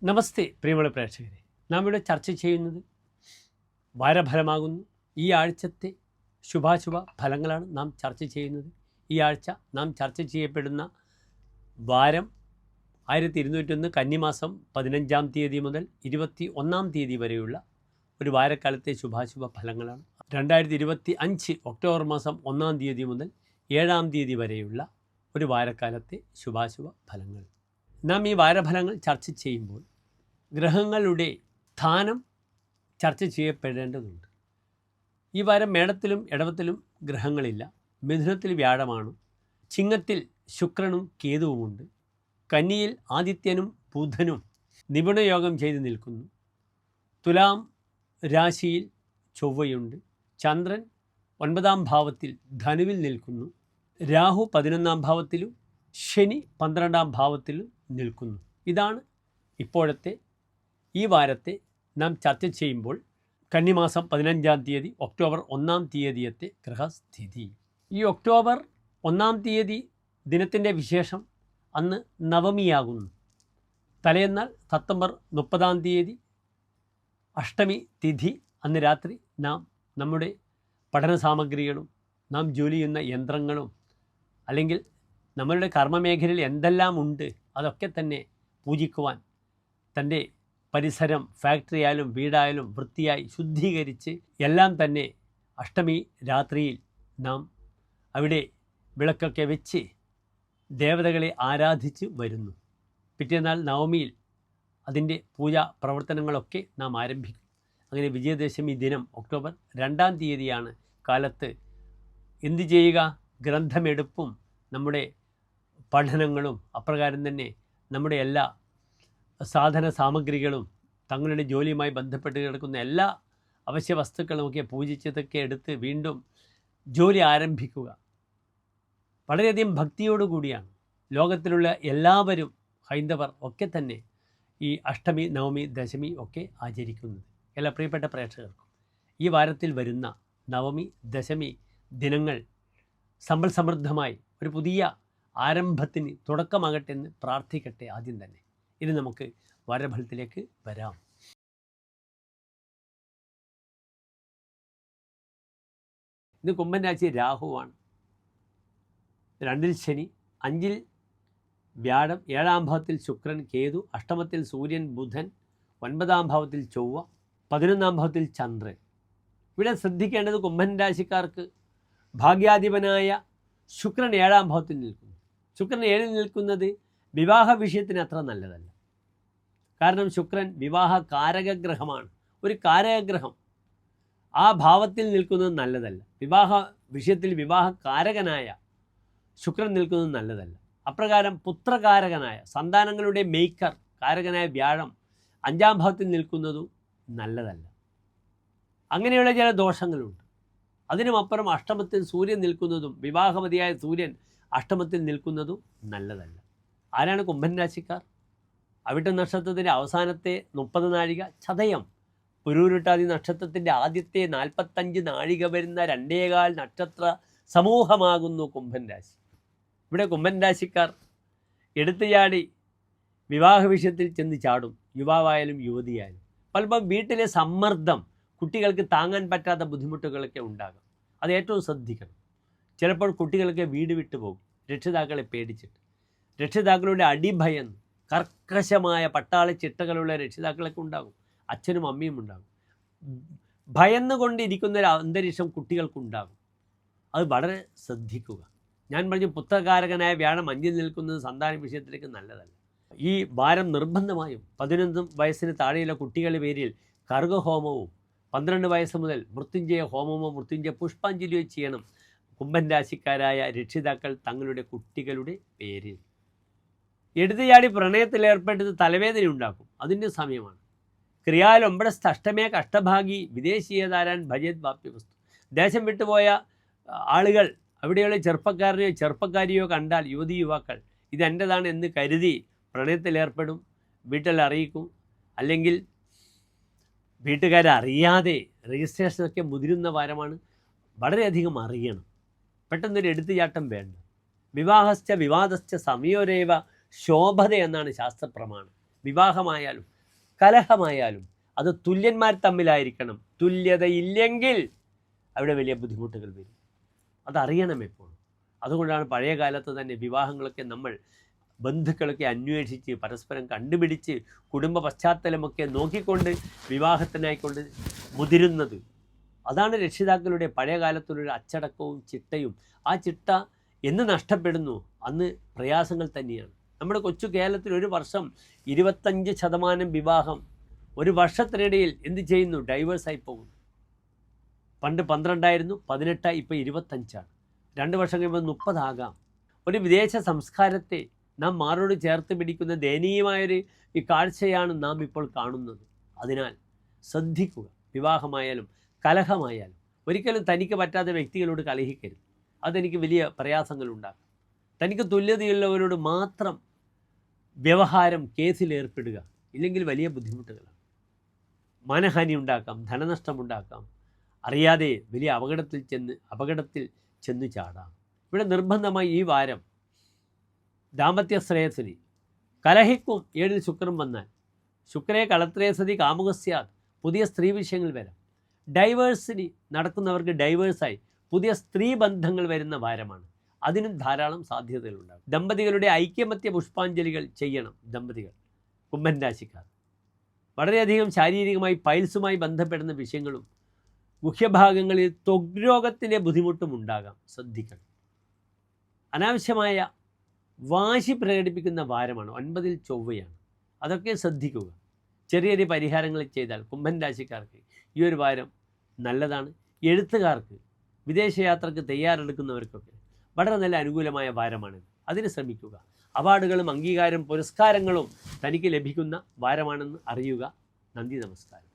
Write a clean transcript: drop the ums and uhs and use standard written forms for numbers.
നമസ്തേ പ്രിയമുള്ള പ്രേക്ഷകരെ, നാം ഇവിടെ ചർച്ച ചെയ്യുന്നത് വാരഫലമാകുന്നു. ഈ ആഴ്ചത്തെ ശുഭാശുഭ ഫലങ്ങളാണ് നാം ചർച്ച ചെയ്യുന്നത്. ഈ ആഴ്ച നാം ചർച്ച ചെയ്യപ്പെടുന്ന വാരം 1201 കന്നിമാസം 15-ാം തീയതി മുതൽ 21-ാം തീയതി വരെയുള്ള ഒരു വാരക്കാലത്തെ ശുഭാശുഭ ഫലങ്ങളാണ്. 2025 ഒക്ടോബർ മാസം 1-ാം തീയതി മുതൽ 7-ാം തീയതി വരെയുള്ള ഒരു വാരക്കാലത്തെ ശുഭാശുഭ ഫലങ്ങൾ. നാം ഈ വാരഫലങ്ങൾ ചർച്ച ചെയ്യുമ്പോൾ ഗ്രഹങ്ങളുടെ സ്ഥാനം ചർച്ച ചെയ്യപ്പെടേണ്ടതുണ്ട്. ഈ വാരം മേടത്തിലും ഇടവത്തിലും ഗ്രഹങ്ങളില്ല. മിഥുനത്തിൽ വ്യാഴമാണ്. ചിങ്ങത്തിൽ ശുക്രനും കേതുവുമുണ്ട്. കന്നിയിൽ ആദിത്യനും ബുധനും നിപുണയോഗം ചെയ്ത് നിൽക്കുന്നു. തുലാം രാശിയിൽ ചൊവ്വയുണ്ട്. ചന്ദ്രൻ 9-ാം ഭാവത്തിൽ ധനുവിൽ നിൽക്കുന്നു. രാഹു 11-ാം ഭാവത്തിലും ശനി 12-ാം ഭാവത്തിലും നിൽക്കുന്നു. ഇതാണ് ഇപ്പോഴത്തെ ഈ വാരത്തെ നാം ചർച്ച ചെയ്യുമ്പോൾ കന്നിമാസം 15-ാം തീയതി ഒക്ടോബർ 1-ാം തീയതിയത്തെ ഗ്രഹസ്ഥിതി. ഈ ഒക്ടോബർ 1-ാം തീയതി ദിനത്തിൻ്റെ വിശേഷം അന്ന് നവമിയാകുന്നു. തലേന്നാൾ സെപ്റ്റംബർ 30-ാം തീയതി അഷ്ടമി തിഥി. അന്ന് രാത്രി നാം നമ്മുടെ പഠന സാമഗ്രികളും നാം ജോലി ചെയ്യുന്ന യന്ത്രങ്ങളും അല്ലെങ്കിൽ നമ്മളുടെ കർമ്മമേഖലയിൽ എന്തെല്ലാം ഉണ്ട് അതൊക്കെ തന്നെ പൂജിക്കുവാൻ തൻ്റെ പരിസരം, ഫാക്ടറി ആയാലും വീടായാലും വൃത്തിയായി ശുദ്ധീകരിച്ച് എല്ലാം തന്നെ അഷ്ടമി രാത്രിയിൽ നാം അവിടെ വിളക്കൊക്കെ വെച്ച് ദേവതകളെ ആരാധിച്ച് വരുന്നു. പിറ്റേന്നാൾ നവമിയിൽ അതിൻ്റെ പൂജാ പ്രവർത്തനങ്ങളൊക്കെ നാം ആരംഭിക്കും. അങ്ങനെ വിജയദശമി ദിനം ഒക്ടോബർ 2-ാം തീയതിയാണ്. കാലത്ത് എന്തു ചെയ്യുക? ഗ്രന്ഥമെടുപ്പും നമ്മുടെ പഠനങ്ങളും അപ്രകാരം തന്നെ നമ്മുടെ എല്ലാ സാധന സാമഗ്രികളും തങ്ങളുടെ ജോലിയുമായി ബന്ധപ്പെട്ട് കിടക്കുന്ന എല്ലാ അവശ്യ വസ്തുക്കളുമൊക്കെ പൂജിച്ചതൊക്കെ എടുത്ത് വീണ്ടും ജോലി ആരംഭിക്കുക. വളരെയധികം ഭക്തിയോടുകൂടിയാണ് ലോകത്തിലുള്ള എല്ലാവരും, ഹൈന്ദവർ ഒക്കെ തന്നെ ഈ അഷ്ടമി, നവമി, ദശമി ഒക്കെ ആചരിക്കുന്നത്. എല്ലാ പ്രിയപ്പെട്ട പ്രേക്ഷകർക്കും ഈ വാരത്തിൽ വരുന്ന നവമി, ദശമി ദിനങ്ങൾ സമ്പൽ സമൃദ്ധമായി ഒരു പുതിയ ആരംഭത്തിന് തുടക്കമാകട്ടെ എന്ന് പ്രാർത്ഥിക്കട്ടെ. ആദ്യം തന്നെ ഇനി നമുക്ക് വാരഫലത്തിലേക്ക് വരാം. ഇന്ന് കുംഭൻ രാശി രാഹുവാണ്. 2-ൽ ശനി, 5-ൽ വ്യാഴം, 7-ാം ഭാവത്തിൽ ശുക്രൻ, കേതു, അഷ്ടമത്തിൽ സൂര്യൻ, ബുധൻ, 9-ാം ഭാവത്തിൽ ചൊവ്വ, 11-ാം ഭാവത്തിൽ ചന്ദ്രൻ. ഇവിടെ ശ്രദ്ധിക്കേണ്ടത് കുംഭൻ രാശിക്കാർക്ക് ഭാഗ്യാധിപനായ ശുക്രൻ 7-ാം ഭാവത്തിൽ നിൽക്കുന്നു. ശുക്രൻ 7-ൽ നിൽക്കുന്നത് വിവാഹ വിഷയത്തിന് അത്ര നല്ലതല്ല. കാരണം ശുക്രൻ വിവാഹ കാരകഗ്രഹമാണ്. ഒരു കാരകഗ്രഹം ആ ഭാവത്തിൽ നിൽക്കുന്നത് നല്ലതല്ല. വിവാഹ വിഷയത്തിൽ വിവാഹ കാരകനായ ശുക്രൻ നിൽക്കുന്നത് നല്ലതല്ല. അപ്രകാരം പുത്രകാരകനായ സന്താനങ്ങളുടെ മേയ്ക്കർ കാരകനായ വ്യാഴം 5-ാം ഭാവത്തിൽ നിൽക്കുന്നതും നല്ലതല്ല. അങ്ങനെയുള്ള ചില ദോഷങ്ങളുണ്ട്. അതിനുമപ്പുറം അഷ്ടമത്തിൽ സൂര്യൻ നിൽക്കുന്നതും, വിവാഹമതിയായ സൂര്യൻ അഷ്ടമത്തിൽ നിൽക്കുന്നതും നല്ലതല്ല. ആരാണ് കുംഭൻ രാശിക്കാർ? അവിട്ട നക്ഷത്രത്തിൻ്റെ അവസാനത്തെ 30 നാഴിക, ചതയം പുരൂരുട്ടാതി നക്ഷത്രത്തിൻ്റെ ആദ്യത്തെ 45 നാഴിക വരുന്ന 2.25 നക്ഷത്ര സമൂഹമാകുന്നു കുംഭൻ രാശി. ഇവിടെ കുംഭൻ രാശിക്കാർ എടുത്തുചാടി വിവാഹ വിഷയത്തിൽ ചെന്ന് ചാടും. യുവാവായാലും യുവതിയായാലും പലപ്പം വീട്ടിലെ സമ്മർദ്ദം, കുട്ടികൾക്ക് താങ്ങാൻ പറ്റാത്ത ബുദ്ധിമുട്ടുകളൊക്കെ ഉണ്ടാകും. അത് ഏറ്റവും ശ്രദ്ധിക്കണം. ചിലപ്പോൾ കുട്ടികളൊക്കെ വീട് വിട്ടു പോകും, രക്ഷിതാക്കളെ പേടിച്ചിട്ട്. രക്ഷിതാക്കളുടെ അടിഭയം, കർക്കശമായ പട്ടാള ചിട്ടകളുള്ള രക്ഷിതാക്കളൊക്കെ ഉണ്ടാകും. അച്ഛനും അമ്മയും ഉണ്ടാകും. ഭയന്നുകൊണ്ടിരിക്കുന്നൊരു അന്തരീക്ഷം കുട്ടികൾക്കുണ്ടാകും. അത് വളരെ ശ്രദ്ധിക്കുക. ഞാൻ പറഞ്ഞു, പുത്രകാരകനായ വ്യാഴം 5-ൽ നിൽക്കുന്നത് സന്താന വിഷയത്തിലേക്ക് നല്ലതല്ല. ഈ വാരം നിർബന്ധമായും 11 വയസ്സിന് താഴെയുള്ള കുട്ടികളുടെ പേരിൽ കർഗഹോമവും 12 വയസ്സ് മുതൽ മൃത്യുഞ്ജയ ഹോമമോ മൃത്യുഞ്ജയ പുഷ്പാഞ്ജലിയോ ചെയ്യണം കുംഭൻ രാശിക്കാരായ രക്ഷിതാക്കൾ തങ്ങളുടെ കുട്ടികളുടെ പേരിൽ. എടുത്തുചാടി പ്രണയത്തിലേർപ്പെട്ടത് തലവേദന ഉണ്ടാക്കും. അതിൻ്റെ സമയമാണ്. ക്രിയാലൊമ്പടസ്ഥ അഷ്ടമേ കഷ്ടഭാഗി വിദേശീയതാരാൻ ഭജത് വാപ്യ വസ്തു. ദേശം വിട്ടുപോയ ആളുകൾ അവിടെയുള്ള ചെറുപ്പക്കാരനെയോ ചെറുപ്പക്കാരിയോ കണ്ടാൽ, യുവതി യുവാക്കൾ, ഇതെൻ്റെതാണ് എന്ന് കരുതി പ്രണയത്തിലേർപ്പെടും. വീട്ടിൽ അറിയിക്കും. അല്ലെങ്കിൽ വീട്ടുകാരറിയാതെ രജിസ്ട്രേഷനൊക്കെ മുതിരുന്ന വാരമാണ്. വളരെയധികം അറിയണം. പെട്ടെന്നൊരു എടുത്തുചാട്ടം വേണ്ട. വിവാഹസ്ഥ വിവാദസ്ഥ സമയോരേവ ശോഭത എന്നാണ് ശാസ്ത്രപ്രമാണം. വിവാഹമായാലും കലഹമായാലും അത് തുല്യന്മാർ തമ്മിലായിരിക്കണം. തുല്യതയില്ലെങ്കിൽ അവിടെ വലിയ ബുദ്ധിമുട്ടുകൾ വരും. അതറിയണം എപ്പോഴും. അതുകൊണ്ടാണ് പഴയ കാലത്ത് തന്നെ വിവാഹങ്ങളൊക്കെ നമ്മൾ ബന്ധുക്കളൊക്കെ അന്വേഷിച്ച് പരസ്പരം കണ്ടുപിടിച്ച് കുടുംബ പശ്ചാത്തലമൊക്കെ നോക്കിക്കൊണ്ട് വിവാഹത്തിനായിക്കൊണ്ട് മുതിരുന്നത്. അതാണ് രക്ഷിതാക്കളുടെ പഴയ കാലത്തുള്ളൊരു അച്ചടക്കവും ചിട്ടയും. ആ ചിട്ട എന്ന് നഷ്ടപ്പെടുന്നു അന്ന് പ്രയാസങ്ങൾ തന്നെയാണ്. നമ്മുടെ കൊച്ചു കേരളത്തിൽ ഒരു വർഷം 25% വിവാഹം ഒരു വർഷത്തിനിടയിൽ എന്ത് ചെയ്യുന്നു? ഡൈവേഴ്സായി പോകുന്നു. പണ്ട് 12 18, ഇപ്പോൾ 25. 2 വർഷം കഴിയുമ്പോൾ 30 ആകാം. ഒരു വിദേശ സംസ്കാരത്തെ നാം മാറോട് ചേർത്ത് പിടിക്കുന്ന ദയനീയമായൊരു ഈ കാഴ്ചയാണ് നാം ഇപ്പോൾ കാണുന്നത്. അതിനാൽ ശ്രദ്ധിക്കുക. വിവാഹമായാലും കലഹമായാലും ഒരിക്കലും തനിക്ക് പറ്റാത്ത വ്യക്തികളോട് കലഹിക്കരുത്. അതെനിക്ക് വലിയ പ്രയാസങ്ങളുണ്ടാകും. തനിക്ക് തുല്യതയുള്ളവരോട് മാത്രം വ്യവഹാരം കേസിലേർപ്പെടുക, ഇല്ലെങ്കിൽ വലിയ ബുദ്ധിമുട്ടുകളാണ്. മാനഹാനി ഉണ്ടാക്കാം, ധനനഷ്ടമുണ്ടാക്കാം, അറിയാതെ വലിയ അപകടത്തിൽ ചെന്ന് ചാടാം. ഇവിടെ നിർബന്ധമായി ഈ വാരം ദാമ്പത്യ ശ്രേയസ്സിന് കലഹിക്കും 7 ശുക്രൻ വന്നാൽ ശുക്രേ കളത്രേസതി കാമുകസ്യാത്, പുതിയ സ്ത്രീ വിഷയങ്ങൾ വരാം. ഡൈവേഴ്സിന് നടക്കുന്നവർക്ക് ഡൈവേഴ്സായി പുതിയ സ്ത്രീ ബന്ധങ്ങൾ വരുന്ന വാരമാണ്. അതിനും ധാരാളം സാധ്യതകളുണ്ടാകും. ദമ്പതികളുടെ ഐക്യമത്യ പുഷ്പാഞ്ജലികൾ ചെയ്യണം. ദമ്പതികൾ കുംഭൻ രാശിക്കാർ വളരെയധികം ശാരീരികമായി പൈൽസുമായി ബന്ധപ്പെടുന്ന വിഷയങ്ങളും ഗുഹ്യഭാഗങ്ങളിൽ ത്വഗ് രോഗത്തിൻ്റെ ബുദ്ധിമുട്ടും ഉണ്ടാകാം. ശ്രദ്ധിക്കണം. അനാവശ്യമായ വാശി പ്രകടിപ്പിക്കുന്ന വാരമാണ്. 9 ചൊവ്വയാണ്. അതൊക്കെ ശ്രദ്ധിക്കുക. ചെറിയ ചെറിയ പരിഹാരങ്ങൾ ചെയ്താൽ കുംഭൻ രാശിക്കാർക്ക് ഈ ഒരു വാരം നല്ലതാണ്. എഴുത്തുകാർക്ക്, വിദേശയാത്രയ്ക്ക് തയ്യാറെടുക്കുന്നവർക്കൊക്കെ വളരെ നല്ല അനുകൂലമായ വാരമാണ്. അതിന് ശ്രമിക്കുക. അവാർഡുകളും അംഗീകാരം പുരസ്കാരങ്ങളും തനിക്ക് ലഭിക്കുന്ന വാരമാണെന്ന് അറിയുക. നന്ദി, നമസ്കാരം.